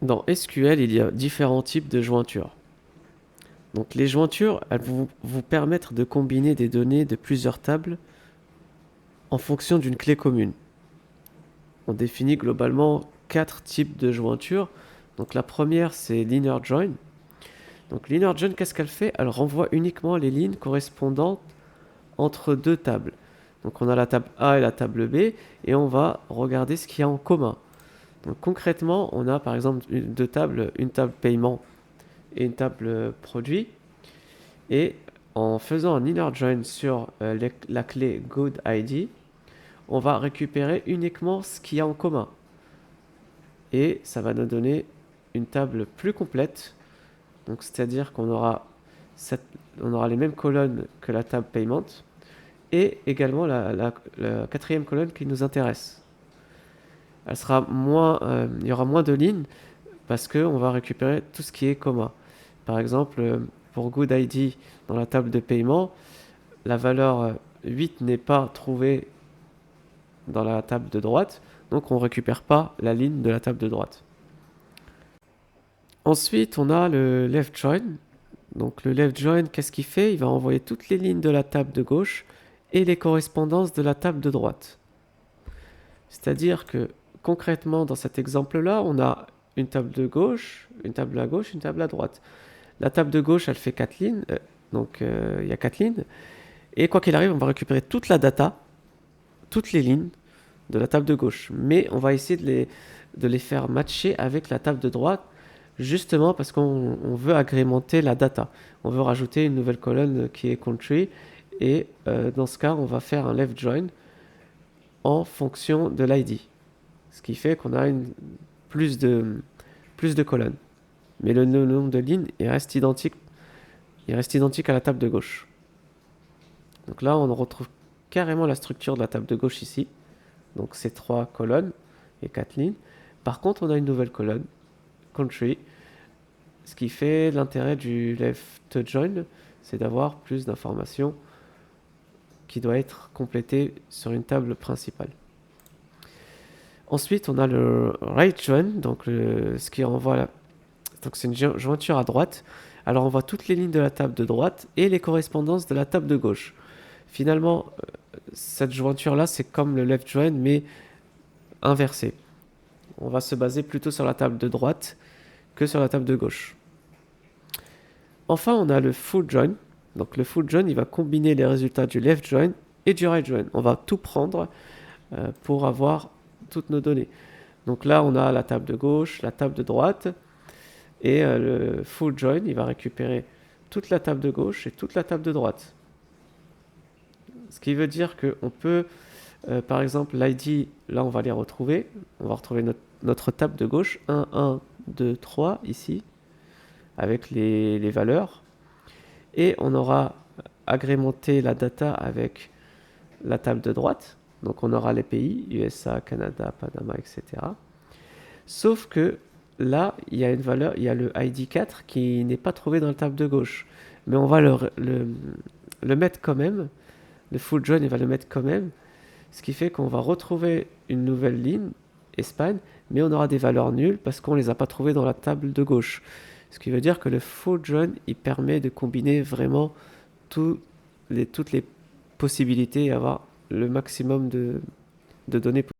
Dans SQL, il y a différents types de jointures. Donc les jointures, elles vont vous permettre de combiner des données de plusieurs tables en fonction d'une clé commune. On définit globalement 4 types de jointures. Donc la première, c'est l'inner join. Donc l'inner join, qu'est-ce qu'elle fait? Elle renvoie uniquement les lignes correspondantes entre deux tables. Donc on a la table A et la table B, et on va regarder ce qu'il y a en commun. Donc concrètement, on a par exemple deux tables, une table paiement et une table produit. Et en faisant un inner join sur la clé good ID, on va récupérer uniquement ce qu'il y a en commun. Et ça va nous donner une table plus complète. Donc c'est-à-dire qu'on aura, on aura les mêmes colonnes que la table payment et également la quatrième colonne qui nous intéresse. Elle sera moins, il y aura moins de lignes parce qu'on va récupérer tout ce qui est commun. Par exemple, pour Good ID dans la table de paiement, la valeur 8 n'est pas trouvée dans la table de droite, donc on ne récupère pas la ligne de la table de droite. Ensuite, on a le left join. Donc le left join, qu'est-ce qu'il fait? Il va envoyer toutes les lignes de la table de gauche et les correspondances de la table de droite. C'est-à-dire que concrètement, dans cet exemple-là, on a une table de gauche, une table à gauche, une table à droite. La table de gauche, elle fait 4 lignes, donc il y a 4 lignes. Et quoi qu'il arrive, on va récupérer toute la data, toutes les lignes de la table de gauche. Mais on va essayer de les faire matcher avec la table de droite, justement parce qu'on veut agrémenter la data. On veut rajouter une nouvelle colonne qui est country. Et dans ce cas, on va faire un left join en fonction de l'ID. Ce qui fait qu'on a plus de colonnes. Mais le nombre de lignes il reste identique à la table de gauche. Donc là, on retrouve carrément la structure de la table de gauche ici. Donc c'est 3 colonnes et 4 lignes. Par contre, on a une nouvelle colonne, country. Ce qui fait l'intérêt du left join, c'est d'avoir plus d'informations qui doit être complétée sur une table principale. Ensuite, on a le right join, donc ce qui renvoie donc c'est une jointure à droite. Alors on voit toutes les lignes de la table de droite et les correspondances de la table de gauche. Finalement, cette jointure-là, c'est comme le left join, mais inversé. On va se baser plutôt sur la table de droite que sur la table de gauche. Enfin, on a le full join. Donc le full join, il va combiner les résultats du left join et du right join. On va tout prendre pour avoir toutes nos données. Donc là, on a la table de gauche, la table de droite, et le full join, il va récupérer toute la table de gauche et toute la table de droite. Ce qui veut dire qu'on peut, par exemple, l'ID, là, on va les retrouver. On va retrouver notre table de gauche, 1, 1, 2, 3, ici, avec les valeurs. Et on aura agrémenté la data avec la table de droite. Donc on aura les pays, USA, Canada, Panama, etc. Sauf que là, il y a une valeur, il y a le ID 4 qui n'est pas trouvé dans la table de gauche. Mais on va le mettre quand même. Le full join, il va le mettre quand même. Ce qui fait qu'on va retrouver une nouvelle ligne, Espagne, mais on aura des valeurs nulles parce qu'on ne les a pas trouvées dans la table de gauche. Ce qui veut dire que le full join, il permet de combiner vraiment toutes les possibilités et avoir le maximum de données possibles.